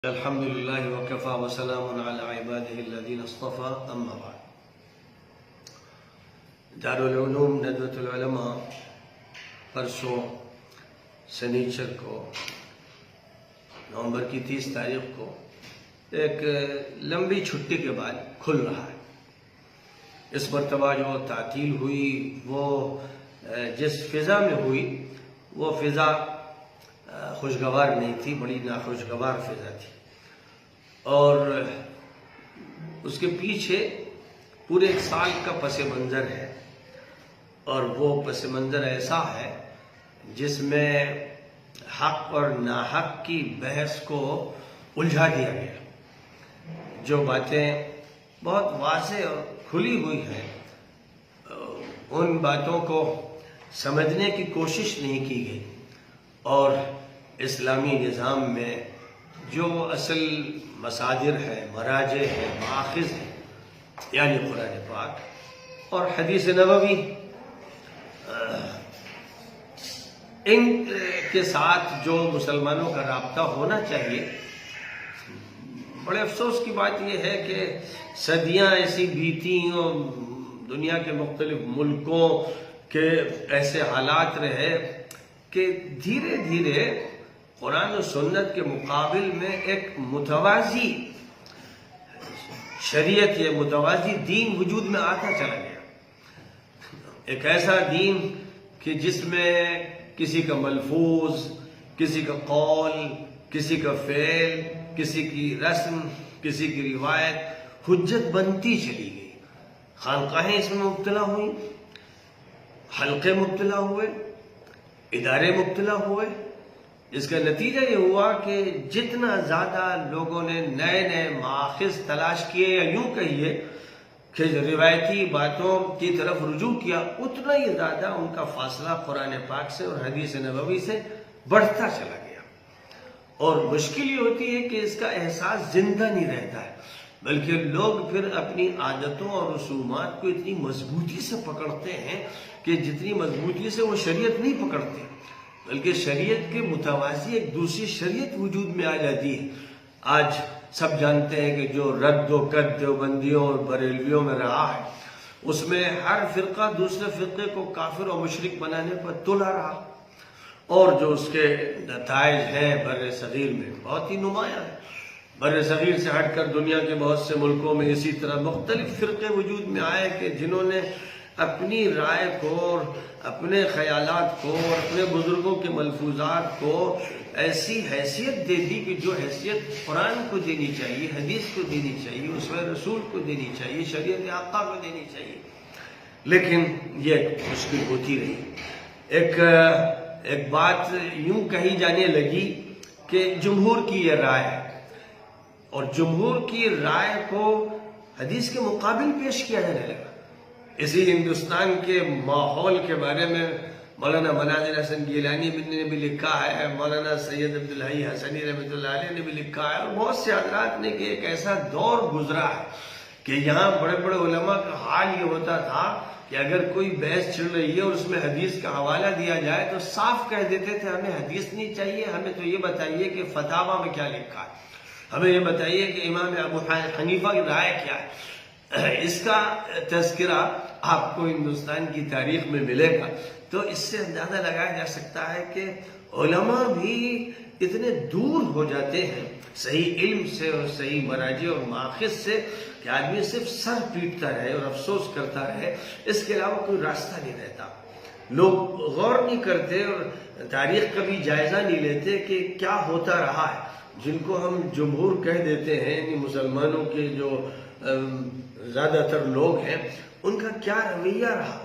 الحمد لله وكفى وسلام على عباده الذين اصطفى اما بعد. دارالعلوم ندوۃ العلماء پرسوں سنیچر کو نومبر کی 30 تاریخ کو ایک لمبی چھٹی کے بعد کھل رہا ہے. اس مرتبہ جو تعطیل ہوئی وہ جس فضا میں ہوئی وہ فضا خوشگوار نہیں تھی، بڑی ناخوشگوار فضا تھی، اور اس کے پیچھے پورے ایک سال کا پس منظر ہے، اور وہ پس منظر ایسا ہے جس میں حق اور ناحق کی بحث کو الجھا دیا گیا. جو باتیں بہت واضح اور کھلی ہوئی ہیں ان باتوں کو سمجھنے کی کوشش نہیں کی گئی، اور اسلامی نظام میں جو اصل مصادر ہے، مراجع ہے، مآخذ ہے، یعنی قرآن پاک اور حدیث نبوی، ان کے ساتھ جو مسلمانوں کا رابطہ ہونا چاہیے. بڑے افسوس کی بات یہ ہے کہ صدیاں ایسی بیتیں اور دنیا کے مختلف ملکوں کے ایسے حالات رہے کہ دھیرے دھیرے قرآن و سنت کے مقابل میں ایک متوازی شریعت یا متوازی دین وجود میں آتا چلا گیا. ایک ایسا دین کہ جس میں کسی کا ملفوظ، کسی کا قول، کسی کا فعل، کسی کی رسم، کسی کی روایت حجت بنتی چلی گئی. خانقاہیں اس میں مبتلا ہوئیں، حلقے مبتلا ہوئے، ادارے مبتلا ہوئے. اس کا نتیجہ یہ ہوا کہ جتنا زیادہ لوگوں نے نئے نئے مآخذ تلاش کیے، یا یوں کہیے کہ روایتی باتوں کی طرف رجوع کیا، اتنا ہی زیادہ ان کا فاصلہ قرآن پاک سے اور حدیث نبوی سے بڑھتا چلا گیا. اور مشکل یہ ہوتی ہے کہ اس کا احساس زندہ نہیں رہتا ہے، بلکہ لوگ پھر اپنی عادتوں اور رسومات کو اتنی مضبوطی سے پکڑتے ہیں کہ جتنی مضبوطی سے وہ شریعت نہیں پکڑتے، بلکہ شریعت کے متوازی ایک دوسری شریعت وجود میں آ جاتی ہے. آج سب جانتے ہیں کہ جو رد و قد دیوبندیوں اور بریلویوں میں رہا ہے، اس میں ہر فرقہ دوسرے فرقے کو کافر و مشرک بنانے پر تلا رہا، اور جو اس کے نتائج ہیں بر صغیر میں بہت ہی نمایاں ہیں. بر صغیر سے ہٹ کر دنیا کے بہت سے ملکوں میں اسی طرح مختلف فرقے وجود میں آئے کہ جنہوں نے اپنی رائے کو اور اپنے خیالات کو اور اپنے بزرگوں کے ملفوظات کو ایسی حیثیت دے دی کہ جو حیثیت قرآن کو دینی چاہیے، حدیث کو دینی چاہیے، اسوہ رسول کو دینی چاہیے، شریعت آقا کو دینی چاہیے. لیکن یہ ایک مشکل ہوتی رہی. ایک بات یوں کہی جانے لگی کہ جمہور کی یہ رائے ہے، اور جمہور کی رائے کو حدیث کے مقابل پیش کیا جانے لگا. اسی ہندوستان کے ماحول کے بارے میں مولانا مناظر حسن گیلانی نے بھی لکھا ہے، مولانا سید عبدالحی حسنی رحمۃ اللہ علیہ نے بھی لکھا ہے، اور بہت سے حضرات نے کہ ایک ایسا دور گزرا ہے کہ یہاں بڑے بڑے علماء کا حال یہ ہوتا تھا کہ اگر کوئی بحث چل رہی ہے اور اس میں حدیث کا حوالہ دیا جائے تو صاف کہہ دیتے تھے ہمیں حدیث نہیں چاہیے، ہمیں تو یہ بتائیے کہ فتاوی میں کیا لکھا ہے، ہمیں یہ بتائیے کہ امام ابو حنیفہ کی رائے کیا ہے. اس کا تذکرہ آپ کو ہندوستان کی تاریخ میں ملے گا، تو اس سے اندازہ لگایا جا سکتا ہے کہ علماء بھی اتنے دور ہو جاتے ہیں صحیح علم سے اور صحیح مراجع اور مآخذ سے کہ آدمی صرف سر پیٹتا رہے اور افسوس کرتا رہے، اس کے علاوہ کوئی راستہ نہیں رہتا. لوگ غور نہیں کرتے اور تاریخ کا بھی جائزہ نہیں لیتے کہ کیا ہوتا رہا ہے. جن کو ہم جمہور کہہ دیتے ہیں، یعنی مسلمانوں کے جو زیادہ تر لوگ ہیں، ان کا کیا رویہ رہا.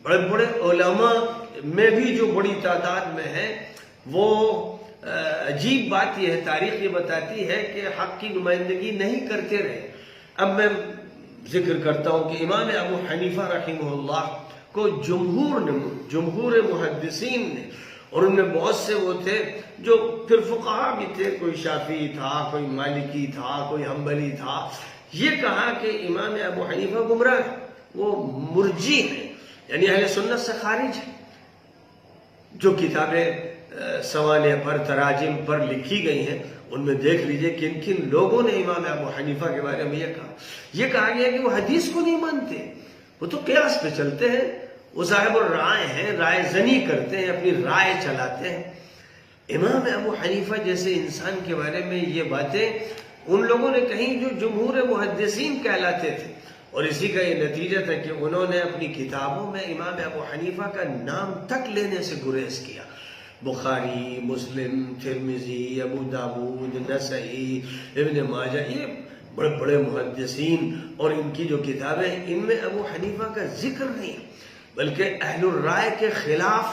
بڑے بڑے علماء میں بھی جو بڑی تعداد میں ہیں، وہ عجیب بات یہ ہے، تاریخ یہ بتاتی ہے کہ حق کی نمائندگی نہیں کرتے رہے. اب میں ذکر کرتا ہوں کہ امام ابو حنیفہ رحمہ اللہ کو جمہور محدثین نے، اور ان میں بہت سے وہ تھے جو پھر فقہاء بھی تھے، کوئی شافعی تھا، کوئی مالکی تھا، کوئی حنبلی تھا، یہ کہا کہ امام ابو حنیفہ گمراہ ہے، وہ مرجی ہیں، یعنی اہل سنت سے خارج ہیں. جو کتابیں سوانح پر تراجم پر لکھی گئی ہیں ان میں دیکھ لیجئے کن کن لوگوں نے امام ابو حنیفہ کے بارے میں یہ کہا گیا کہ وہ حدیث کو نہیں مانتے، وہ تو قیاس پہ چلتے ہیں، وہ صاحب الرائے ہیں، رائے زنی کرتے ہیں، اپنی رائے چلاتے ہیں۔ امام ابو حنیفہ جیسے انسان کے بارے میں یہ باتیں ان لوگوں نے کہیں جو جمہور محدثین کہلاتے تھے، اور اسی کا یہ نتیجہ تھا کہ انہوں نے اپنی کتابوں میں امام ابو حنیفہ کا نام تک لینے سے گریز کیا۔ بخاری، مسلم، ترمذی، ابو داود، نسائی، ابن ماجہ، یہ بڑے بڑے محدثین اور ان کی جو کتابیں ان میں ابو حنیفہ کا ذکر نہیں، بلکہ اہل الرائے کے خلاف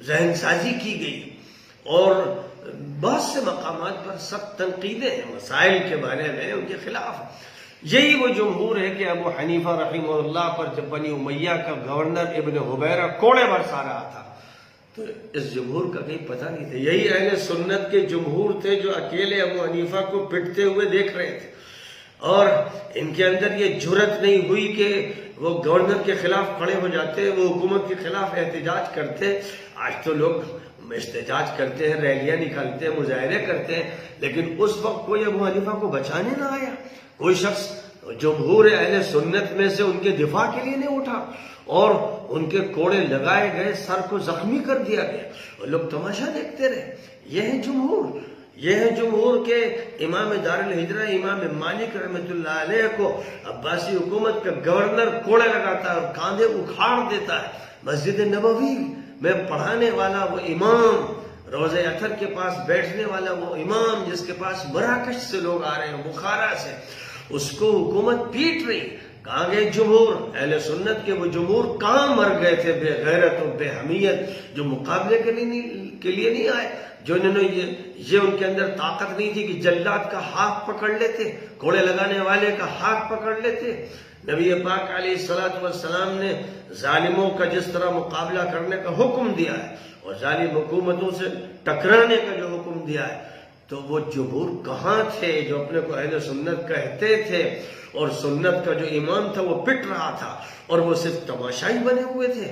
ذہن سازی کی گئی، اور بہت سے مقامات پر سخت تنقیدیں ہیں مسائل کے بارے میں ان کے خلاف۔ یہی وہ جمہور ہے کہ ابو حنیفہ رحمہ اللہ پر جب بنی امیہ کا گورنر ابن حبیرہ کوڑے برسا رہا تھا تو اس جمہور کا کہیں پتہ نہیں تھا۔ یہی اہل سنت کے جمہور تھے جو اکیلے ابو حنیفہ کو پٹتے ہوئے دیکھ رہے تھے، اور ان کے اندر یہ جرت نہیں ہوئی کہ وہ گورنر کے خلاف کھڑے ہو جاتے، وہ حکومت کے خلاف احتجاج کرتے۔ آج تو لوگ احتجاج کرتے ہیں، ریلیاں نکالتے ہیں، مظاہرے کرتے ہیں، لیکن اس وقت کوئی ابو حنیفہ کو بچانے نہ آیا، کوئی شخص جمہور اہل سنت میں سے ان کے دفاع کے لیے نہیں اٹھا، اور ان کے کوڑے لگائے گئے، سر کو زخمی کر دیا گیا، اور لوگ تماشا دیکھتے رہے۔ یہ ہے جمہور، یہ ہے جمہور کے امام دار الہجرہ امام مالک رحمۃ اللہ علیہ کو عباسی حکومت کا گورنر کوڑے لگاتا ہے اور کاندھے اکھاڑ دیتا ہے۔ مسجد نبوی میں پڑھانے والا وہ امام، روضہ اطہر کے پاس بیٹھنے والا وہ امام جس کے پاس مراکش سے لوگ آ رہے ہیں، بخارا سے، اس کو حکومت پیٹ رہی۔ کہاں گئے جمہور؟ اہل سنت کے وہ جمہور کہاں مر گئے تھے بے غیرت و بے حمیت، جو مقابلے کے لیے نہیں آئے، جو انہوں نے یہ ان کے اندر طاقت نہیں تھی کہ جلاد کا ہاتھ پکڑ لیتے، کوڑے لگانے والے کا ہاتھ پکڑ لیتے۔ نبی پاک علیہ الصلوۃ والسلام نے ظالموں کا جس طرح مقابلہ کرنے کا حکم دیا ہے اور ظالم حکومتوں سے ٹکرانے کا جو حکم دیا ہے، تو وہ جمہور کہاں تھے جو اپنے کو اہل سنت کہتے تھے، اور سنت کا جو امام تھا وہ پٹ رہا تھا، اور وہ صرف تماشائی بنے ہوئے تھے،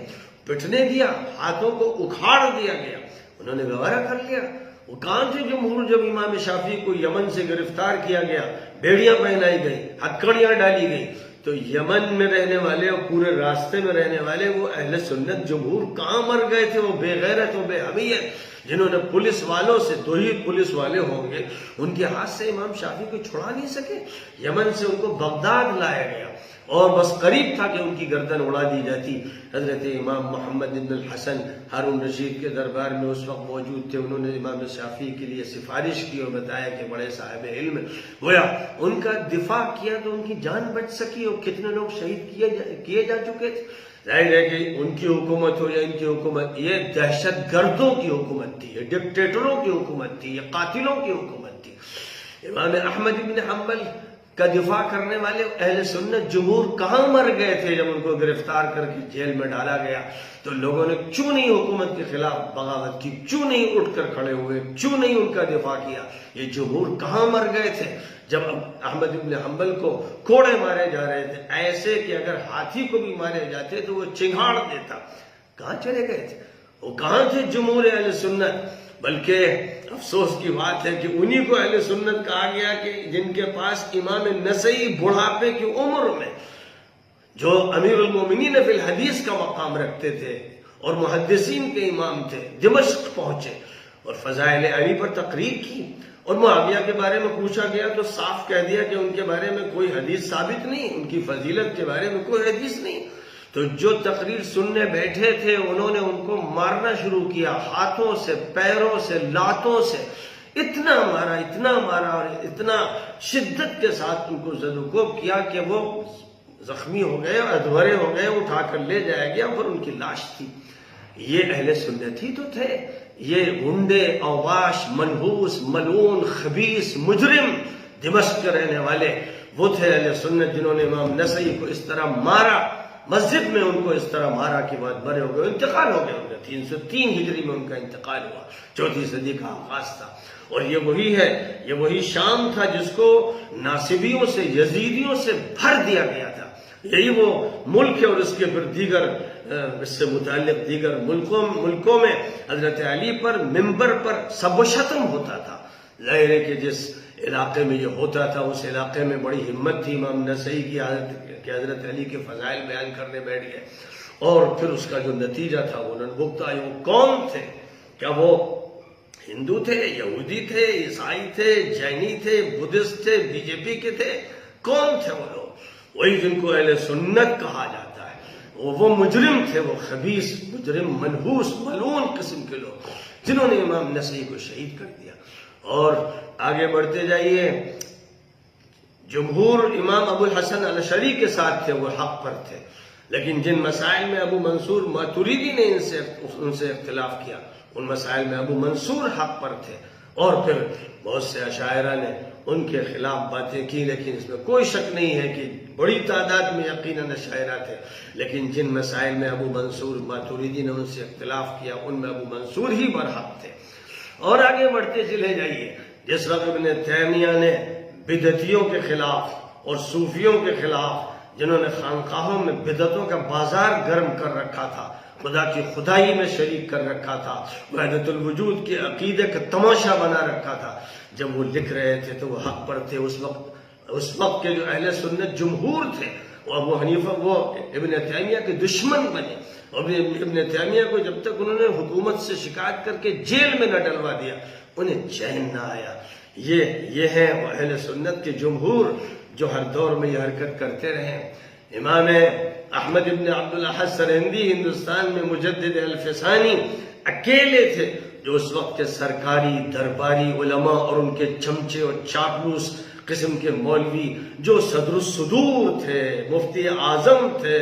پٹنے دیا، ہاتھوں کو اکھاڑ دیا گیا، انہوں نے گوارا کر لیا۔ وہ کہاں تھے جمہور جب امام شافعی کو یمن سے گرفتار کیا گیا، بیڑیاں پہنائی گئی، ہتھکڑیاں ڈالی گئی، تو یمن میں رہنے والے اور پورے راستے میں رہنے والے وہ اہل سنت جمہور کہاں مر گئے تھے؟ وہ بے غیرت و بے حمیت جنہوں نے پولیس والوں سے، دو ہی پولیس والے ہوں گے، ان کے ہاتھ سے امام شافعی کو چھڑا نہیں سکے، یمن سے ان کو بغداد لایا گیا، اور بس قریب تھا کہ ان کی گردن اڑا دی جاتی۔ حضرت امام محمد بن الحسن ہارون رشید کے دربار میں اس وقت موجود تھے، انہوں نے امام شافعی کے لیے سفارش کی اور بتایا کہ بڑے صاحب علم، گویا ان کا دفاع کیا تو ان کی جان بچ سکی، اور کتنے لوگ شہید کیے جا چکے تھے۔ ظاہر ہے کہ ان کی حکومت ہو یا ان کی حکومت، یہ دہشت گردوں کی حکومت تھی، یہ ڈکٹیٹروں کی حکومت تھی، یہ قاتلوں کی حکومت تھی۔ امام احمد بن حنبل کا دفاع کرنے والے اہل سنت جمہور کہاں مر گئے تھے جب ان کو گرفتار کر کے جیل میں ڈالا گیا؟ تو لوگوں نے کیوں نہیں حکومت کے خلاف بغاوت کی، کیوں نہیں اٹھ کر کھڑے ہوئے، کیوں نہیں ان کا دفاع کیا؟ یہ جمہور کہاں مر گئے تھے جب احمد بن حنبل کو کوڑے مارے جا رہے تھے، ایسے کہ اگر ہاتھی کو بھی مارے جاتے تو وہ چنگھاڑ دیتا؟ کہاں چلے گئے تھے وہ؟ کہاں تھے جمہور اہل سنت؟ بلکہ افسوس کی بات ہے کہ انہی کو اہل سنت کہا گیا کہ جن کے پاس امام نسائی بڑھاپے کی عمر میں، جو امیر المومنین فی الحدیث کا مقام رکھتے تھے اور محدثین کے امام تھے، دمشق پہنچے اور فضائل علی پر تقریر کی، اور معاویہ کے بارے میں پوچھا گیا تو صاف کہہ دیا کہ ان کے بارے میں کوئی حدیث ثابت نہیں، ان کی فضیلت کے بارے میں کوئی حدیث نہیں۔ تو جو تقریر سننے بیٹھے تھے انہوں نے ان کو مارنا شروع کیا، ہاتھوں سے، پیروں سے، لاتوں سے، اتنا مارا اور اتنا شدت کے ساتھ ان کو زد و کوب کیا کہ وہ زخمی ہو گئے، ادھورے ہو گئے، اٹھا کر لے جایا گیا، پھر ان کی لاش تھی۔ یہ اہل سنت ہی تو تھے، یہ غنڈے، اوباش، منحوس، ملعون، خبیث، مجرم دمشق کے رہنے والے وہ تھے اہل سنت جنہوں نے امام نسائی کو اس طرح مارا مسجد میں ان کو اس طرح مارا کہ بعد مرے ہو گئے، انتقال ہو گیا ان کا، 303 ہجری میں ان کا انتقال ہوا، 4 صدی کا آغاز تھا۔ اور یہ وہی ہے، یہ وہی شام تھا جس کو ناصبیوں سے، یزیدیوں سے بھر دیا گیا تھا۔ یہی وہ ملک ہے، اور اس کے پھر دیگر اس سے متعلق دیگر ملکوں میں حضرت علی پر ممبر پر سب و شتم ہوتا تھا۔ ظاہر ہے کہ جس علاقے میں یہ ہوتا تھا اس علاقے میں بڑی ہمت تھی امام نسائی کی کہ حضرت علی کے فضائل بیان کرنے بیٹھ گئے، اور پھر اس کا جو نتیجہ تھا وہ ننبھگتا ہے۔ وہ کون تھے؟ کیا وہ ہندو تھے، یہودی تھے، عیسائی تھے، جینی تھے، بدھسٹ تھے، بی جے پی کے تھے؟ کون تھے وہ لوگ؟ وہی جن کو اہل سنت کہا جاتا ہے۔ وہ مجرم تھے، وہ خبیث مجرم، منحوس ملعون قسم کے لوگ جنہوں نے امام نسائی کو شہید کر دیا۔ اور آگے بڑھتے جائیے، جمہور امام ابو الحسن الاشعری کے ساتھ تھے، وہ حق پر تھے، لیکن جن مسائل میں ابو منصور ماتوریدی نے ان سے اختلاف کیا، ان مسائل میں ابو منصور حق پر تھے، اور پھر بہت سے اشاعرہ نے ان کے خلاف باتیں کی، لیکن اس میں کوئی شک نہیں ہے کہ بڑی تعداد میں یقیناً اشاعرہ تھے، لیکن جن مسائل میں ابو منصور ماتوریدی نے ان سے اختلاف کیا ان میں ابو منصور ہی برحق تھے۔ اور آگے بڑھتے چلے جائیے، جس وقت ابن تیمیہ نے بدعتیوں کے خلاف اور صوفیوں کے خلاف، جنہوں نے خانقاہوں میں بدعتوں کا بازار گرم کر رکھا تھا، خدا کی خدائی میں شریک کر رکھا تھا، وحدت الوجود کے عقیدے کا تماشا بنا رکھا تھا، جب وہ لکھ رہے تھے تو وہ حق پر تھے۔ اس وقت کے جو اہل سنت جمہور تھے وہ ابو حنیفہ، وہ ابن تیمیہ کے دشمن بنے، اور ابن تیمیہ کو جب تک انہوں نے حکومت سے شکایت کر کے جیل میں نہ ڈلوا دیا انہیں چین نہ آیا۔ یہ ہے وہ اہل سنت کے جمہور جو ہر دور میں یہ حرکت کرتے رہے۔ امام احمد ابن عبد الاحد سرہندی ہندوستان میں مجدد الفسانی اکیلے تھے جو اس وقت کے سرکاری درباری علماء اور ان کے چمچے اور چاپلوس قسم کے مولوی جو صدر الصدور تھے، مفتی اعظم تھے،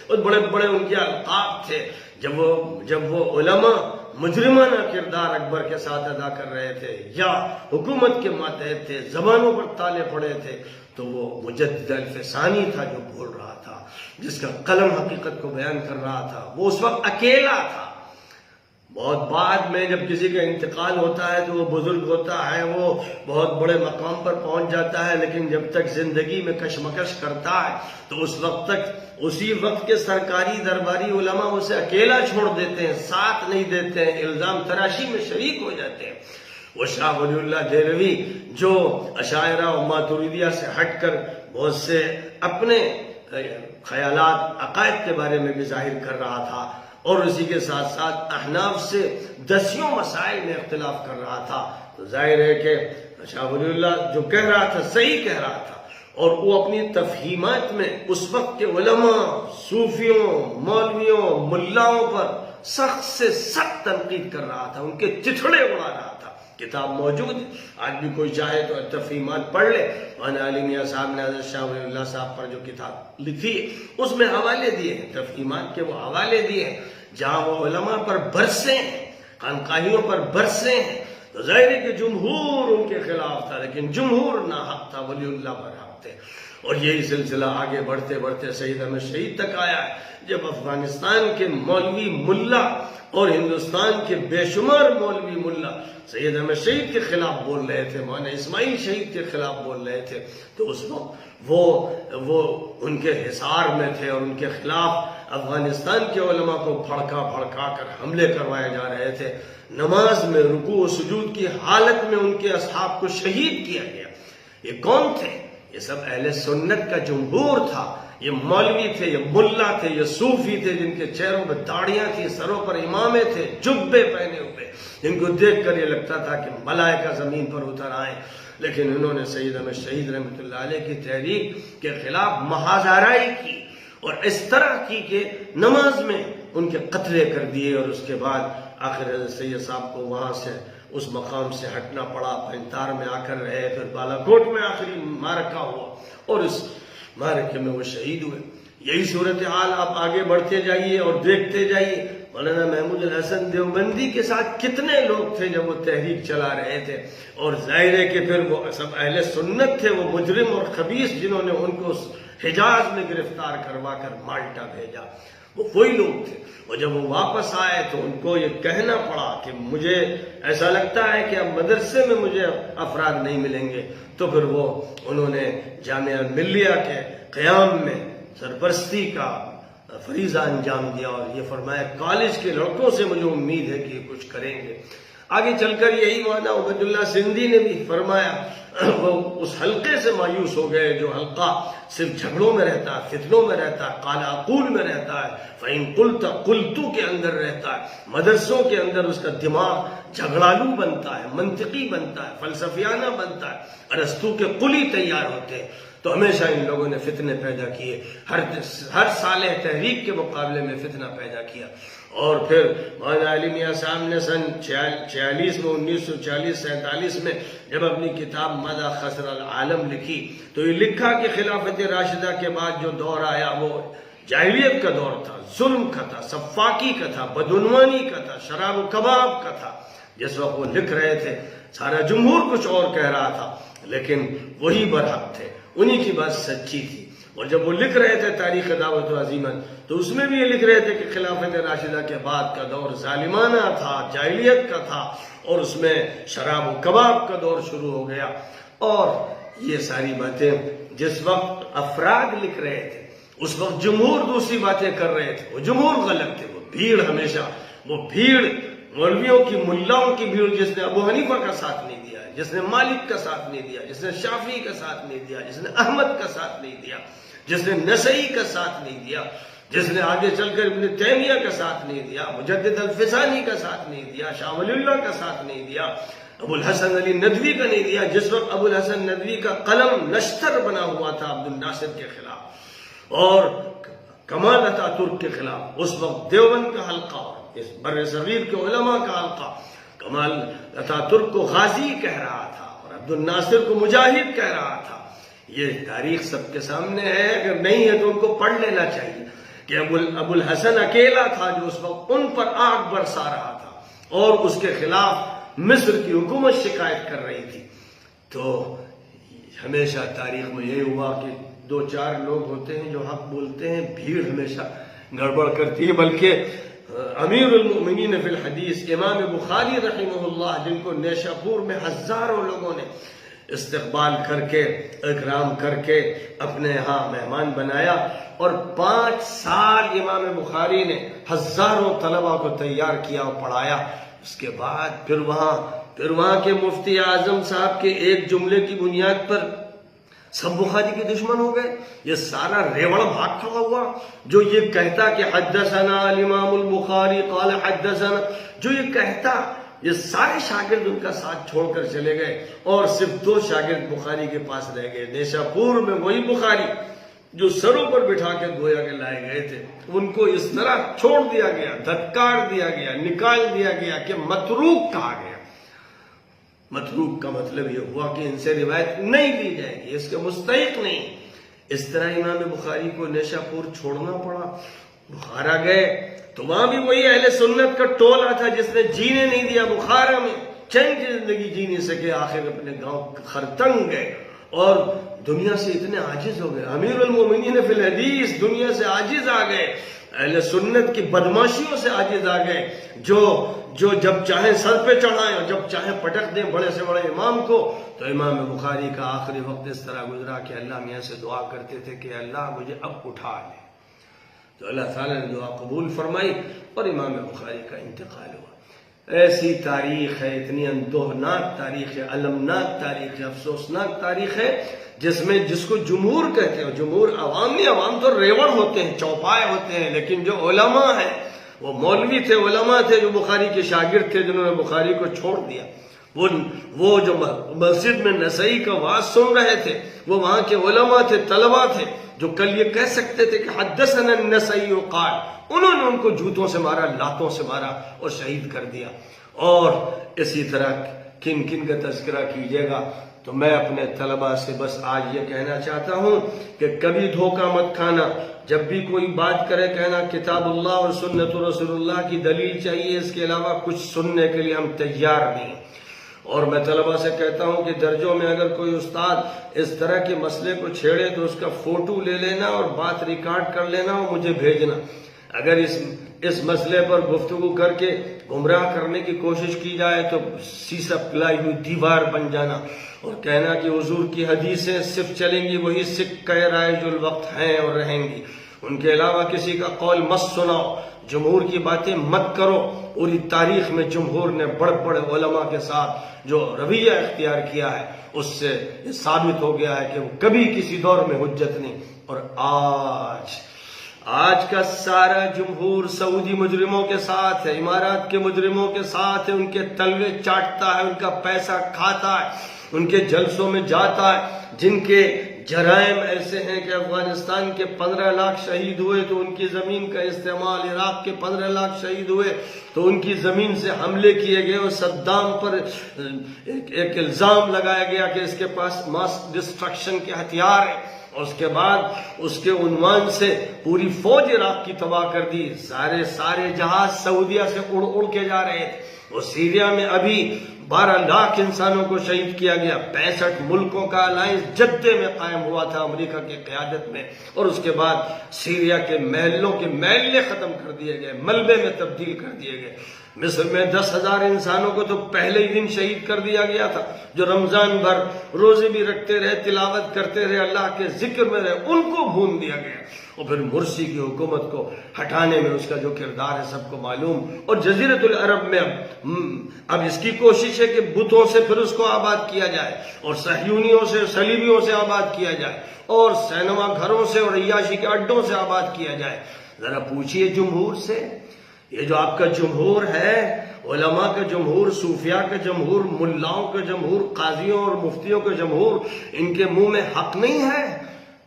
اور بڑے بڑے ان کے القاب تھے، جب وہ علماء مجرمانہ کردار اکبر کے ساتھ ادا کر رہے تھے یا حکومت کے ماتحت تھے، زبانوں پر تالے پڑے تھے، تو وہ مجدد الفسانی تھا جو بول رہا تھا، جس کا قلم حقیقت کو بیان کر رہا تھا۔ وہ اس وقت اکیلا تھا۔ بہت بعد میں جب کسی کا انتقال ہوتا ہے تو وہ بزرگ ہوتا ہے، وہ بہت بڑے مقام پر پہنچ جاتا ہے، لیکن جب تک زندگی میں کشمکش کرتا ہے تو اس وقت تک اسی وقت کے سرکاری درباری علماء اسے اکیلا چھوڑ دیتے ہیں، ساتھ نہیں دیتے ہیں، الزام تراشی میں شریک ہو جاتے ہیں۔ وہ شاہ ولی اللہ دہلوی جو اشاعرہ و ماتوریدیہ سے ہٹ کر بہت سے اپنے خیالات عقائد کے بارے میں بھی ظاہر کر رہا تھا، اور اسی کے ساتھ ساتھ احناف سے دسیوں مسائل میں اختلاف کر رہا تھا، تو ظاہر ہے کہ شاہ ولی اللہ جو کہہ رہا تھا صحیح کہہ رہا تھا، اور وہ اپنی تفہیمات میں اس وقت کے علماء، صوفیوں، مولویوں، ملاؤں پر سخت سے سخت تنقید کر رہا تھا، ان کے چتھڑے اڑا رہا تھا۔ کتاب موجود ہے، آج بھی کوئی چاہے تو تفہیمات پڑھ لے۔ مولانا علی میاں صاحب نے حضرت شاہ ولی اللہ صاحب پر جو کتاب لکھی ہے اس میں حوالے دیے ہیں، تفہیمات کے وہ حوالے دیے ہیں، جہاں وہ علماء پر برسے ہیں، خانقاہیوں پر برسے ہیں۔ تو ظاہر ہے کہ جمہور ان کے خلاف تھا، لیکن جمہور ناحق تھا، ولی اللہ پر حق تھے۔ اور یہی سلسلہ آگے بڑھتے بڑھتے سید احمد شہید تک آیا ہے، جب افغانستان کے مولوی ملا اور ہندوستان کے بے شمار مولوی ملا سید احمد شہید کے خلاف بول رہے تھے، مولانا اسماعیل شہید کے خلاف بول رہے تھے، تو اس وقت وہ ان کے حصار میں تھے، اور ان کے خلاف افغانستان کے علماء کو بھڑکا کر حملے کروائے جا رہے تھے۔ نماز میں رکوع و سجود کی حالت میں ان کے اصحاب کو شہید کیا گیا۔ یہ کون تھے؟ یہ سب اہل سنت کا جمہور تھا۔ یہ مولوی تھے، یہ ملا تھے، یہ صوفی تھے، جن کے چہروں پہ داڑیاں تھیں، سروں پر امامے تھے، جبے پہنے ہوئے، جن کو دیکھ کر یہ لگتا تھا کہ ملائکہ زمین پر اتر آئیں۔ لیکن انہوں نے سید احمد شہید رحمۃ اللہ علیہ کی تحریک کے خلاف محاذ آرائی کی، اور اس طرح کی کہ نماز میں ان کے قتلے کر دیے، اور اس کے بعد آخر حضرت سید صاحب کو وہاں سے اس مقام سے ہٹنا پڑا، پنتار میں آ کر رہے، پھر بالاکوٹ میں آخری معرکہ ہوا، اور اس معرکے میں وہ شہید ہوئے۔ یہی صورتحال آپ آگے بڑھتے جائیے اور دیکھتے جائیے، مولانا محمود الحسن دیوبندی کے ساتھ کتنے لوگ تھے جب وہ تحریک چلا رہے تھے، اور ظاہر ہے کہ پھر وہ سب اہل سنت تھے، وہ مجرم اور خبیث جنہوں نے ان کو حجاز میں گرفتار کروا کر مالٹا بھیجا، وہ وہی لوگ تھے۔ اور جب وہ واپس آئے تو ان کو یہ کہنا پڑا کہ مجھے ایسا لگتا ہے کہ اب مدرسے میں مجھے افراد نہیں ملیں گے، تو پھر وہ انہوں نے جامعہ ملیہ کے قیام میں سرپرستی کا فریضہ انجام دیا، اور یہ فرمایا کالج کے لڑکوں سے مجھے امید ہے کہ یہ کچھ کریں گے۔ آگے چل کر یہی مولانا عبید اللہ سندھی نے بھی فرمایا، وہ اس حلقے سے مایوس ہو گئے جو حلقہ صرف جھگڑوں میں رہتا ہے، فتنوں میں رہتا ہے، قال اقول میں رہتا ہے، فإن قلت قلت کے اندر رہتا ہے۔ مدرسوں کے اندر اس کا دماغ جھگڑالو بنتا ہے، منطقی بنتا ہے، فلسفیانہ بنتا ہے، ارسطو کے قلی تیار ہوتے ہیں۔ تو ہمیشہ ان لوگوں نے فتنے پیدا کیے، ہر صالح تحریک کے مقابلے میں فتنہ پیدا کیا۔ اور پھر مولانا علی میاں صاحب نے سن 1946 میں جب اپنی کتاب ماذا خسر العالم لکھی تو یہ لکھا کہ خلافت راشدہ کے بعد جو دور آیا وہ جاہلیت کا دور تھا، ظلم کا تھا، سفاکی کا تھا، بدعنوانی کا تھا، شراب و کباب کا تھا۔ جس وقت وہ لکھ رہے تھے سارا جمہور کچھ اور کہہ رہا تھا، لیکن وہی برحق تھے، انہی کی بات سچی تھی۔ اور جب وہ لکھ رہے تھے تاریخ دعوت و عظیمت تو اس میں بھی یہ لکھ رہے تھے کہ خلافت راشدہ کے بعد کا دور ظالمانہ تھا، جاہلیت کا تھا، اور اس میں شراب و کباب کا دور شروع ہو گیا۔ اور یہ ساری باتیں جس وقت افراد لکھ رہے تھے اس وقت جمہور دوسری باتیں کر رہے تھے، وہ جمہور غلط تھے، وہ بھیڑ ہمیشہ، وہ بھیڑ مولویوں کی، ملاؤں کی بھیڑ، جس نے ابو حنیفہ کا ساتھ نہیں دیا، جس نے مالک کا ساتھ نہیں دیا، جس نے شافعی کا ساتھ نہیں دیا، جس نے احمد کا ساتھ نہیں دیا، جس نے نسائی کا ساتھ نہیں دیا، جس نے آگے چل کر ابن تیمیہ کا ساتھ نہیں دیا، مجدد الفسانی کا ساتھ نہیں دیا، شاہ ولی اللہ کا ساتھ نہیں دیا، ابو الحسن علی ندوی کا نہیں دیا، جس وقت ابو الحسن ندوی کا قلم نشتر بنا ہوا تھا عبد الناصر کے خلاف اور کمال اتا ترک کے خلاف، اس وقت دیوبند کا حلقہ، اس بر صغیر کے علماء کا حلقہ کمال اتا ترک کو غازی کہہ رہا تھا اور عبد الناصر کو مجاہد کہہ رہا تھا۔ یہ تاریخ سب کے سامنے ہے، اگر نہیں ہے تو ان کو پڑھ لینا چاہیے کہ ابو الحسن اکیلا تھا جو اس وقت ان پر آگ برسا رہا تھا اور اس کے خلاف مصر کی حکومت شکایت کر رہی تھی۔ تو ہمیشہ تاریخ میں یہ ہوا کہ دو چار لوگ ہوتے ہیں جو حق بولتے ہیں، بھیڑ ہمیشہ گڑبڑ کرتی ہے۔ بلکہ امیر المؤمنین فی الحدیث امام بخاری رحمہ اللہ، جن کو نیشاپور میں ہزاروں لوگوں نے استقبال کر کے اکرام کر کے اپنے ہاں مہمان بنایا، اور 5 سال امام بخاری نے ہزاروں طلبہ کو تیار کیا اور پڑھایا۔ اس کے بعد پھر وہاں کے مفتی اعظم صاحب کے ایک جملے کی بنیاد پر سب بخاری کے دشمن ہو گئے۔ یہ سارا ریوڑ بھاگ کھڑا ہوا جو یہ کہتا کہ حدثنا الامام البخاری قال حدثنا، جو یہ کہتا، یہ سارے شاگرد ان کا ساتھ چھوڑ کر چلے گئے اور صرف 2 شاگرد بخاری کے پاس رہ گئے۔ نیشاپور میں وہی بخاری جو سروں پر بٹھا کے گویا کے لائے گئے تھے، ان کو اس طرح چھوڑ دیا گیا، دھتکار دیا گیا، نکال دیا گیا کہ متروک کہا گیا۔ متروک کا مطلب یہ ہوا کہ ان سے روایت نہیں دی جائے گی، اس کے مستحق نہیں۔ اس طرح امام بخاری کو نیشاپور چھوڑنا پڑا، بخارا گئے تو وہاں بھی وہی اہل سنت کا ٹولہ تھا جس نے جینے نہیں دیا بخارا میں، چین کی زندگی جی نہیں سکے، آخر اپنے گاؤں خرتنگ گئے اور دنیا سے اتنے عاجز ہو گئے۔ امیر المومنین فی الحدیث دنیا سے عاجز آ گئے، اہل سنت کی بدماشیوں سے عاجز آ گئے، جو جب چاہیں سر پہ چڑھائیں اور جب چاہیں پٹک دیں بڑے سے بڑے امام کو۔ تو امام بخاری کا آخری وقت اس طرح گزرا کہ اللہ میاں سے دعا کرتے تھے کہ اللہ مجھے اب اٹھا لے، تو اللہ تعالیٰ نے دعا قبول فرمائی اور امام بخاری کا انتقال ہوا۔ ایسی تاریخ ہے، اتنی اندوہناک تاریخ ہے، المناک تاریخ ہے، افسوسناک تاریخ ہے، جس کو جمہور کہتے ہیں۔ جمہور عوام تو ریوڑ ہوتے ہیں، چوپائے ہوتے ہیں، لیکن جو علماء ہیں وہ مولوی تھے، علماء تھے جو بخاری کے شاگرد تھے، جنہوں نے بخاری کو چھوڑ دیا۔ وہ جو مسجد میں نسائی کا واعظ سن رہے تھے وہ وہاں کے علماء تھے، طلبہ تھے، جو کل یہ کہہ سکتے تھے کہ حدثنا النسائی قال، انہوں نے ان کو جوتوں سے مارا، لاتوں سے مارا اور شہید کر دیا۔ اور اسی طرح کن کن کا تذکرہ کیجیے گا تو میں اپنے طلبہ سے بس آج یہ کہنا چاہتا ہوں کہ کبھی دھوکہ مت کھانا، جب بھی کوئی بات کرے کہنا کتاب اللہ اور سنت رسول اللہ کی دلیل چاہیے، اس کے علاوہ کچھ سننے کے لیے ہم تیار نہیں۔ اور میں طلبہ سے کہتا ہوں کہ درجوں میں اگر کوئی استاد اس طرح کے مسئلے کو چھیڑے تو اس کا فوٹو لے لینا اور بات ریکارڈ کر لینا اور مجھے بھیجنا۔ اگر اس مسئلے پر گفتگو کر کے گمراہ کرنے کی کوشش کی جائے تو سیسا پلائی ہوئی دیوار بن جانا اور کہنا کہ حضور کی حدیثیں صرف چلیں گی، وہی سکہ رائج الوقت ہیں اور رہیں گی، ان کے علاوہ کسی کا قول مت سناؤ، جمہور کی باتیں مت کرو۔ پوری تاریخ میں جمہور نے بڑے بڑے علماء کے ساتھ جو رویہ اختیار کیا ہے اس سے یہ ثابت ہو گیا ہے کہ وہ کبھی کسی دور میں حجت نہیں۔ اور آج کا سارا جمہور سعودی مجرموں کے ساتھ ہے، امارات کے مجرموں کے ساتھ ہے، ان کے تلوے چاٹتا ہے، ان کا پیسہ کھاتا ہے، ان کے جلسوں میں جاتا ہے، جن کے جرائم ایسے ہیں کہ افغانستان کے 15 لاکھ شہید ہوئے تو ان کی زمین کا استعمال، عراق کے 15 لاکھ شہید ہوئے تو ان کی زمین سے حملے کیے گئے اور صدام پر ایک الزام لگایا گیا کہ اس کے پاس ماس ڈسٹرکشن کے ہتھیار ہیں، اور اس کے بعد اس کے عنوان سے پوری فوج عراق کی تباہ کر دی، سارے جہاز سعودیہ سے اڑ کے جا رہے تھے۔ اور سیریا میں ابھی 12 لاکھ انسانوں کو شہید کیا گیا، 65 ملکوں کا الائنس جدے میں قائم ہوا تھا امریکہ کی قیادت میں، اور اس کے بعد سیریا کے محلوں کے محلے ختم کر دیے گئے، ملبے میں تبدیل کر دیے گئے۔ مصر میں 10,000 انسانوں کو تو پہلے ہی دن شہید کر دیا گیا تھا، جو رمضان بھر روزے بھی رکھتے رہے، تلاوت کرتے رہے، اللہ کے ذکر میں رہے، ان کو بھون دیا گیا۔ اور پھر مرسی کی حکومت کو ہٹانے میں اس کا جو کردار ہے سب کو معلوم۔ اور جزیرۃ العرب میں اب اس کی کوشش ہے کہ بتوں سے پھر اس کو آباد کیا جائے، اور صہیونیوں سے، صلیبیوں سے آباد کیا جائے، اور سینما گھروں سے اور عیاشی کے اڈوں سے آباد کیا جائے۔ ذرا پوچھئے جمہور سے، یہ جو آپ کا جمہور ہے، علماء کا جمہور، صوفیاء کا جمہور، ملاؤں کا جمہور، قاضیوں اور مفتیوں کا جمہور، ان کے منہ میں حق نہیں ہے؟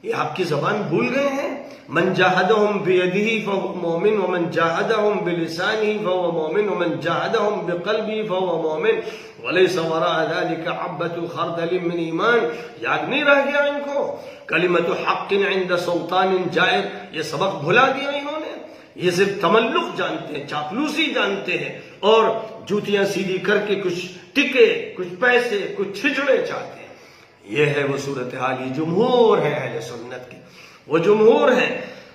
یہ آپ کی زبان بھول گئے ہیں؟ من جاہدہم بیدہ فہو مومن، ومن جاہدہم بلسانہ فہو مومن، ومن جاہدہم بقلبہ فہو مومن، ولیس وراء ذلک حبۃ خردل من ایمان۔ یاد نہیں رہ گیا ان کو؟ کلمۃ حق عند سلطان جائر، یہ سبق بھلا دیا انہوں نے۔ یہ صرف تملق جانتے ہیں، چاپلوسی جانتے ہیں، اور جوتیاں سیدھی کر کے کچھ ٹکے، کچھ پیسے، کچھ چھچڑے چاہتے ہیں۔ یہ ہے وہ صورتحال، یہ جمہور ہے اہل سنت کے، وہ جمہور ہیں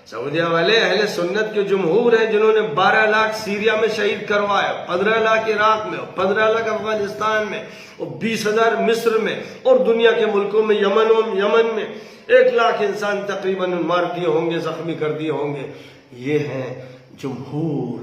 سعودیہ والے، اہل سنت کے جمہور ہیں جنہوں نے 12 لاکھ سیریا میں شہید کروایا، 15 لاکھ عراق میں، 15 لاکھ افغانستان میں، اور 20,000 مصر میں، اور دنیا کے ملکوں میں، یمن میں 1 لاکھ انسان تقریباً مار دیے ہوں گے، زخمی کر دیے ہوں گے۔ یہ ہیں جمہور۔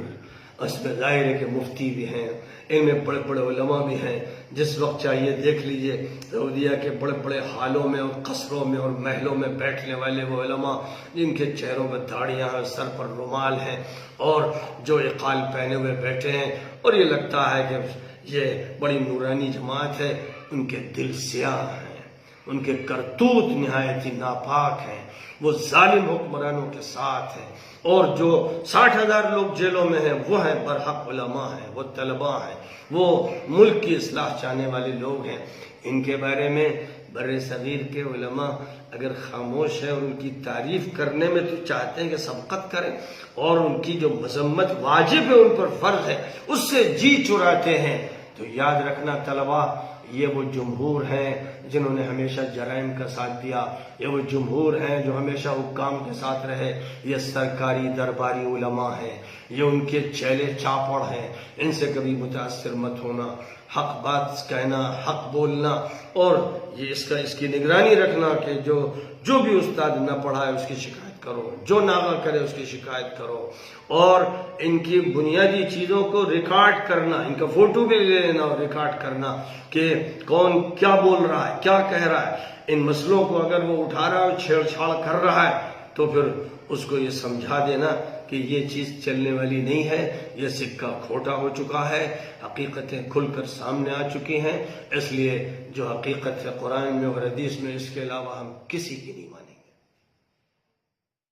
اس میں ظاہر ہے کہ مفتی بھی ہیں، ان میں بڑے بڑے علماء بھی ہیں۔ جس وقت چاہیے دیکھ لیجئے سعودیہ کے بڑے بڑے حالوں میں اور قصروں میں اور محلوں میں بیٹھنے والے وہ علماء جن کے چہروں میں داڑیاں ہیں، سر پر رومال ہیں، اور جو اقال پہنے ہوئے بیٹھے ہیں، اور یہ لگتا ہے کہ یہ بڑی نورانی جماعت ہے۔ ان کے دل سیاہ ہیں، ان کے کرتوت نہایت ہی ناپاک ہیں، وہ ظالم حکمرانوں کے ساتھ ہیں، اور جو 60,000 لوگ جیلوں میں ہیں وہ ہیں برحق علماء ہیں، وہ طلباء ہیں، وہ ملک کی اصلاح چاہنے والے لوگ ہیں۔ ان کے بارے میں بر صغیر کے علماء اگر خاموش ہیں اور ان کی تعریف کرنے میں تو چاہتے ہیں کہ سبقت کریں، اور ان کی جو مذمت واجب ہے، ان پر فرض ہے، اس سے جی چراتے ہیں، تو یاد رکھنا طلباء، یہ وہ جمہور ہیں جنہوں نے ہمیشہ جرائم کا ساتھ دیا، یہ وہ جمہور ہیں جو ہمیشہ حکام کے ساتھ رہے، یہ سرکاری درباری علماء ہیں، یہ ان کے چیلے چاپڑ ہیں، ان سے کبھی متاثر مت ہونا، حق بات کہنا، حق بولنا، اور یہ اس کی نگرانی رکھنا کہ جو بھی استاد نہ پڑھائے اس کی شکایت کرو، جو ناغہ کرے اس کی شکایت کرو، اور ان کی بنیادی چیزوں کو ریکارڈ کرنا، ان کا فوٹو بھی لے لینا اور ریکارڈ کرنا کہ کون کیا بول رہا ہے، کیا کہہ رہا ہے۔ ان مسئلوں کو اگر وہ اٹھا رہا ہے اور چھیڑ چھاڑ کر رہا ہے تو پھر اس کو یہ سمجھا دینا کہ یہ چیز چلنے والی نہیں ہے، یہ سکہ کھوٹا ہو چکا ہے، حقیقتیں کھل کر سامنے آ چکی ہیں، اس لیے جو حقیقت ہے قرآن میں اور حدیث میں، اس کے علاوہ ہم کسی کی نہیں مانیں گے۔